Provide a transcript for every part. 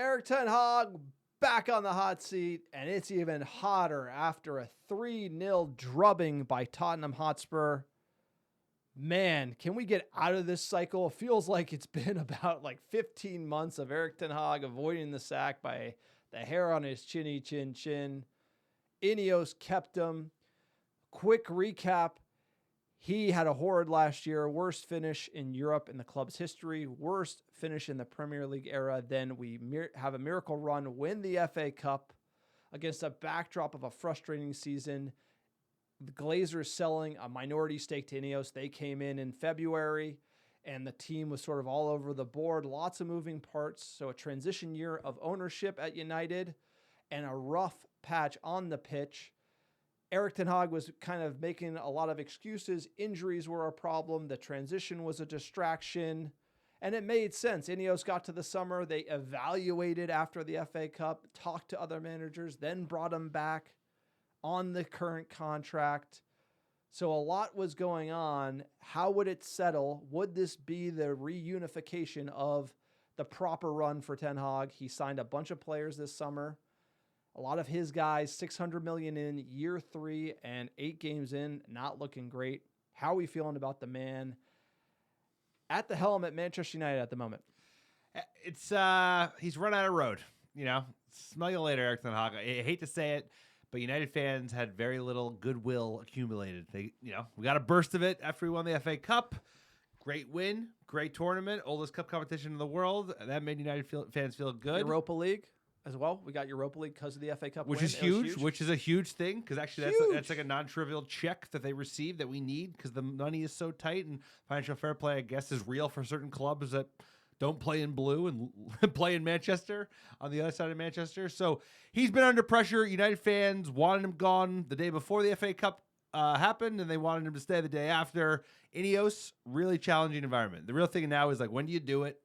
Erik Ten Hag back on the hot seat, and it's even hotter after a 3-0 drubbing by Tottenham Hotspur. Man, can we get out of this cycle? It feels like it's been about 15 months of Erik Ten Hag avoiding the sack by the hair on his chinny chin. Ineos kept him. Quick recap. He had a horrid last year, worst finish in Europe in the club's history, worst finish in the Premier League era. Then we have a miracle run, win the FA Cup against a backdrop of a frustrating season. The Glazers selling a minority stake to Ineos. They came in February, and the team was sort of all over the board. Lots of moving parts. So a transition year of ownership at United and a rough patch on the pitch. Erik Ten Hag was kind of making a lot of excuses. Injuries were a problem. The transition was a distraction. And it made sense. Ineos got to the summer. They evaluated after the FA Cup, talked to other managers, then brought him back on the current contract. So a lot was going on. How would it settle? Would this be the reunification of the proper run for Ten Hag? He signed a bunch of players this summer. A lot of his guys, $600 million in year 3 and 8 games in, not looking great. How are we feeling about the man at the helm at Manchester United at the moment? It's he's run out of road. Smell you later, Erik Ten Hag. I hate to say it, but United fans had very little goodwill accumulated. We got a burst of it after we won the FA Cup. Great win, great tournament, oldest cup competition in the world. That made United fans feel good. Europa League as well. We got Europa League because of the FA Cup, which is huge. Which is a huge thing because actually that's like a non-trivial check that they receive that we need because the money is so tight and financial fair play, I guess, is real for certain clubs that don't play in blue and play in Manchester on the other side of Manchester. So he's been under pressure. United fans wanted him gone the day before the FA Cup happened, and they wanted him to stay the day after. Ineos, really challenging environment. The real thing now is when do you do it?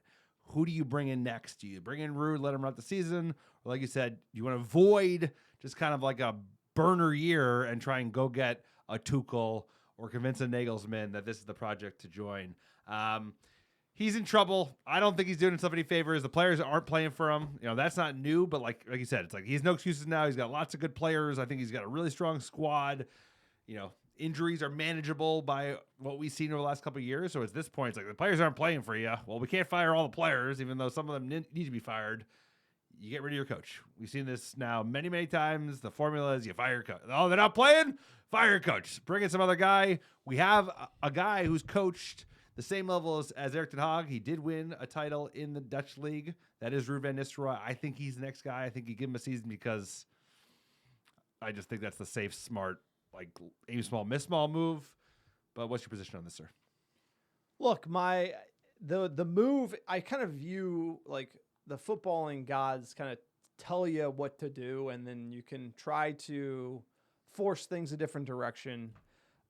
Who do you bring in next? Do you bring in Ruud, let him run the season? Or like you said, you want to avoid just kind of like a burner year and try and go get a Tuchel or convince a Nagelsmann that this is the project to join. He's in trouble. I don't think he's doing himself any favors. The players aren't playing for him. That's not new, but like you said, it's he has no excuses now. He's got lots of good players. I think he's got a really strong squad. Injuries are manageable by what we've seen over the last couple of years. So at this point, it's the players aren't playing for you. Well, we can't fire all the players, even though some of them need to be fired. You get rid of your coach. We've seen this now many, many times. The formula is you fire your coach. Oh, they're not playing? Fire your coach. Bring in some other guy. We have a guy who's coached the same level as Erik Ten Hag. He did win a title in the Dutch league. That is Ruud van Nistelrooy. I think he's the next guy. I think you give him a season because I just think that's the safe, smart, aim small, miss small move. But what's your position on this, sir? Look, the move, I kind of view the footballing gods kind of tell you what to do, and then you can try to force things a different direction.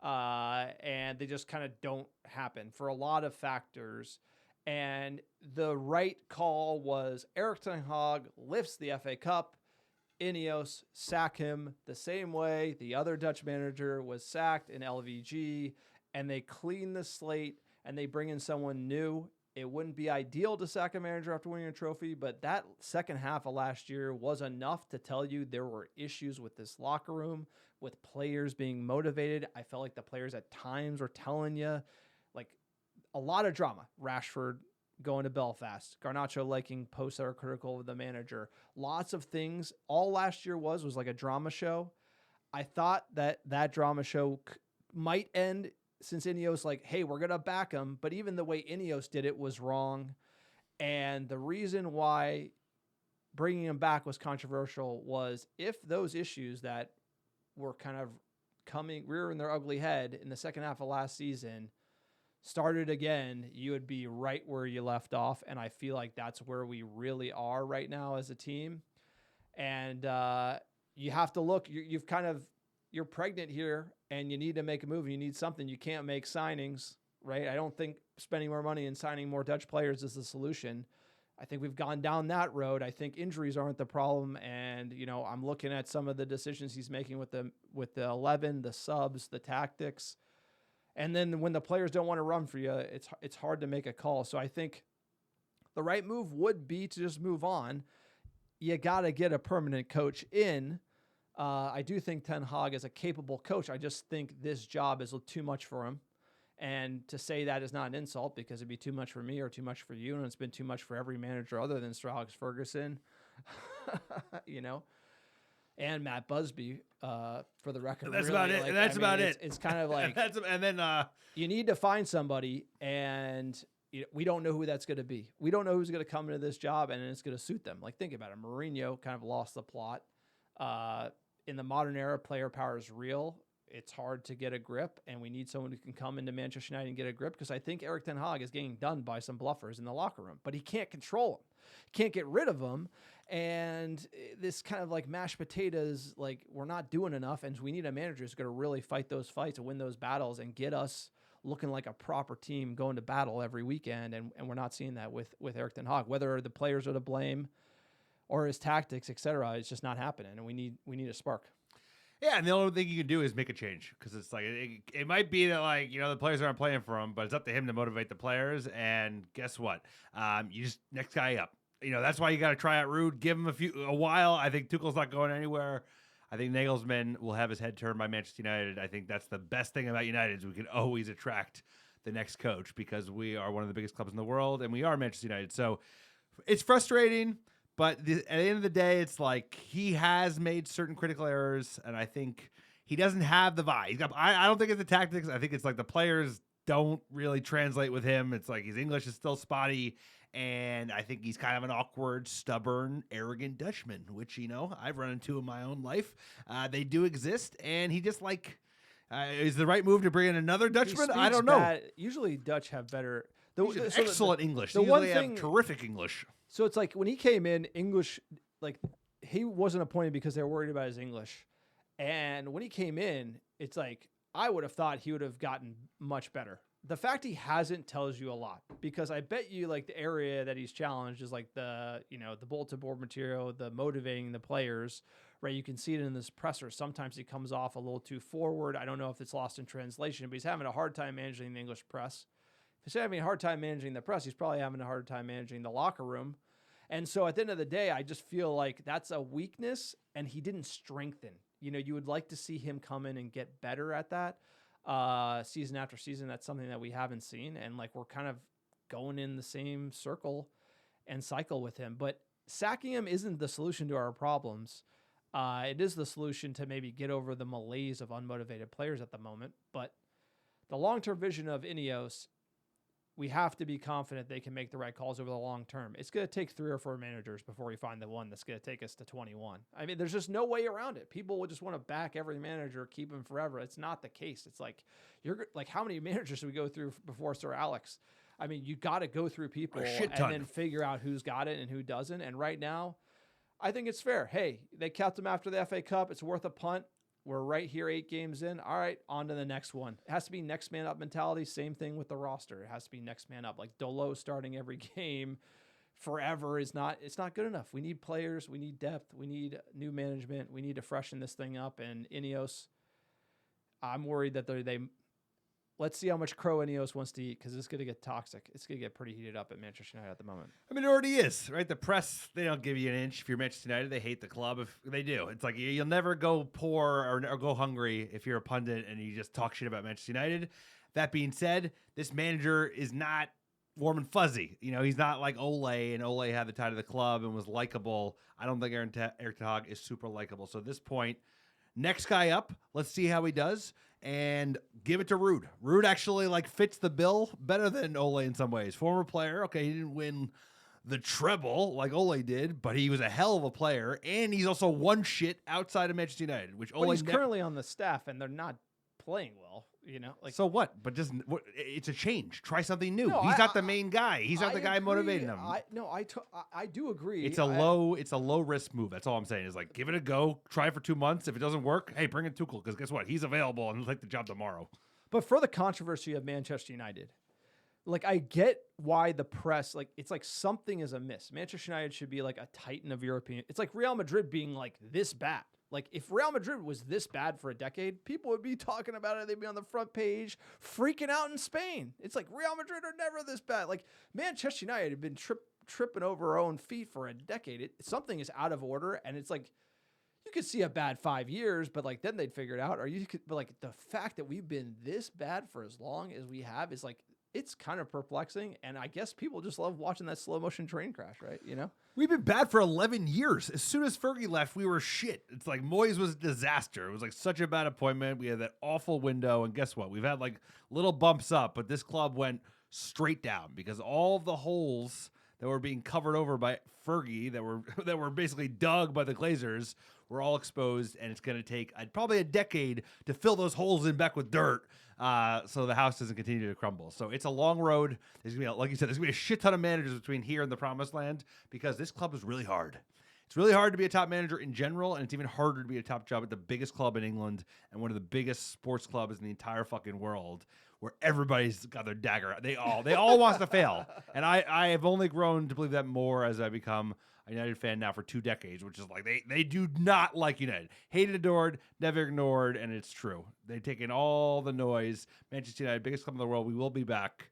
And they just kind of don't happen for a lot of factors. And the right call was Erik Ten Hag lifts the FA Cup. Ineos sack him the same way the other Dutch manager was sacked in LVG, and they clean the slate and they bring in someone new. It wouldn't be ideal to sack a manager after winning a trophy, but that second half of last year was enough to tell you there were issues with this locker room, with players being motivated. I felt like the players at times were telling you a lot of drama. Rashford going to Belfast, Garnacho liking posts that are critical of the manager, lots of things. All last year was a drama show. I thought that drama show might end since Ineos hey, we're going to back him. But even the way Ineos did it was wrong. And the reason why bringing him back was controversial was if those issues that were kind of rearing their ugly head in the second half of last season started again, you would be right where you left off. And I feel like that's where we really are right now as a team. And you have to look, you're pregnant here and you need to make a move. You need something. You can't make signings, right? I don't think spending more money and signing more Dutch players is the solution. I think we've gone down that road. I think injuries aren't the problem. And, I'm looking at some of the decisions he's making with the 11, the subs, the tactics. And then when the players don't want to run for you, it's hard to make a call. So I think the right move would be to just move on. you got to get a permanent coach in. I do think Ten Hag is a capable coach. I just think this job is too much for him. And to say that is not an insult, because it'd be too much for me or too much for you. And it's been too much for every manager other than Sir Alex Ferguson, and Matt Busby, for the record. That's really. about it. Like, That's about it. It's kind of like, and then you need to find somebody, and we don't know who that's going to be. We don't know who's going to come into this job and it's going to suit them. Like, think about it. Mourinho kind of lost the plot. In the modern era, player power is real. It's hard to get a grip, and we need someone who can come into Manchester United and get a grip, because I think Erik Ten Hag is getting done by some bluffers in the locker room, but he can't control them, can't get rid of them. And this kind of like mashed potatoes, like, we're not doing enough, and we need a manager who's going to really fight those fights and win those battles and get us looking like a proper team going to battle every weekend. And we're not seeing that with Erik Ten Hag. Whether the players are to blame or his tactics, etc., it's just not happening, and we need a spark. Yeah, and the only thing you can do is make a change, because it's like it might be that, like, the players aren't playing for him, but it's up to him to motivate the players. And guess what? You just next guy up. That's why you got to try out Ruud. Give him a while. I think Tuchel's not going anywhere. I think Nagelsmann will have his head turned by Manchester United. I think that's the best thing about United, is we can always attract the next coach, because we are one of the biggest clubs in the world, and we are Manchester United. So it's frustrating. But at the end of the day, it's like he has made certain critical errors, and I think he doesn't have the vibe. I don't think it's the tactics. I think it's like the players don't really translate with him. It's like his English is still spotty, and I think he's kind of an awkward, stubborn, arrogant Dutchman, which, I've run into in my own life. They do exist, and he just is the right move to bring in another Dutchman? I don't know. Usually Dutch have better... excellent English. They usually have terrific English. So it's like when he came in, English, like, he wasn't appointed because they were worried about his English. And when he came in, it's like, I would have thought he would have gotten much better. The fact he hasn't tells you a lot, because I bet you, like, the area that he's challenged is like the bulletin board material, the motivating the players, right? You can see it in this presser. Sometimes he comes off a little too forward. I don't know if it's lost in translation, but he's having a hard time managing the English press. If he's having a hard time managing the press, he's probably having a hard time managing the locker room. And so at the end of the day, I just feel like that's a weakness, and he didn't strengthen. You would like to see him come in and get better at that season after season. That's something that we haven't seen. And, like, we're kind of going in the same circle and cycle with him. But sacking him isn't the solution to our problems. It is the solution to maybe get over the malaise of unmotivated players at the moment. But the long-term vision of Ineos, we have to be confident they can make the right calls over the long term. It's going to take 3 or 4 managers before we find the one that's going to take us to 21. I mean, there's just no way around it. People will just want to back every manager, keep him forever. It's not the case. It's like, how many managers do we go through before Sir Alex? I mean, you got to go through people and then figure out who's got it and who doesn't. And right now, I think it's fair. Hey, they kept him after the FA Cup. It's worth a punt. We're right here 8 games in. All right, on to the next one. It has to be next man up mentality. Same thing with the roster. It has to be next man up. Like, Dolo starting every game forever it's not good enough. We need players. We need depth. We need new management. We need to freshen this thing up. And Ineos, I'm worried that they let's see how much crow Ineos wants to eat, because it's going to get toxic. It's going to get pretty heated up at Manchester United at the moment. I mean, it already is, right? The press, they don't give you an inch. If you're Manchester United, they hate the club. If they do, it's like you'll never go poor or go hungry if you're a pundit and you just talk shit about Manchester United. That being said, this manager is not warm and fuzzy. He's not like Ole, and Ole had the tie to the club and was likable. I don't think Erik Ten Hag is super likable. So at this point, next guy up, let's see how he does. And give it to Ruud. Ruud actually fits the bill better than Ole in some ways. Former player, okay, he didn't win the treble like Ole did, but he was a hell of a player, and he's also won shit outside of Manchester United, which Ole. But he's currently on the staff, and they're not playing well. So what? But it's a change. Try something new. No, he's not the main guy. He's not the guy motivating him. I do agree. It's a low risk move. That's all I'm saying. Is give it a go. Try it for 2 months. If it doesn't work, hey, bring in Tuchel, because guess what? He's available and he'll take the job tomorrow. But for the controversy of Manchester United, I get why the press, it's like something is amiss. Manchester United should be like a titan of European. It's like Real Madrid being this bad. If Real Madrid was this bad for a decade, people would be talking about it. They'd be on the front page, freaking out in Spain. It's like Real Madrid are never this bad. Manchester United had been tripping over our own feet for a decade. Something is out of order, and it's like you could see a bad 5 years, but like then they'd figure it out. Or you could, but like the fact that we've been this bad for as long as we have is like it's kind of perplexing. And I guess people just love watching that slow motion train crash, right? You know, we've been bad for 11 years. As soon as Fergie left, we were shit. It's like Moyes was a disaster. It was like such a bad appointment. We had that awful window, and guess what? We've had like little bumps up, but this club went straight down because all of the holes that were being covered over by Fergie that were basically dug by the Glazers were all exposed, and it's going to take probably a decade to fill those holes in back with dirt, so the house doesn't continue to crumble. So it's a long road. There's gonna be, like you said, there's gonna be a shit ton of managers between here and the promised land because this club is really hard. It's really hard to be a top manager in general, and it's even harder to be a top job at the biggest club in England and one of the biggest sports clubs in the entire fucking world, where everybody's got their dagger. They all wants to fail. And I have only grown to believe that more as I become a United fan now for 2 decades, which is like they do not like United. Hated, adored, never ignored, and it's true. They take in all the noise. Manchester United, biggest club in the world. We will be back.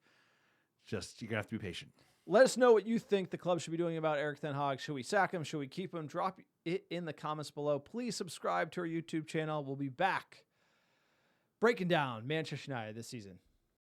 Just, you're going to have to be patient. Let us know what you think the club should be doing about Erik Ten Hag. Should we sack him? Should we keep him? Drop it in the comments below. Please subscribe to our YouTube channel. We'll be back breaking down Manchester United this season.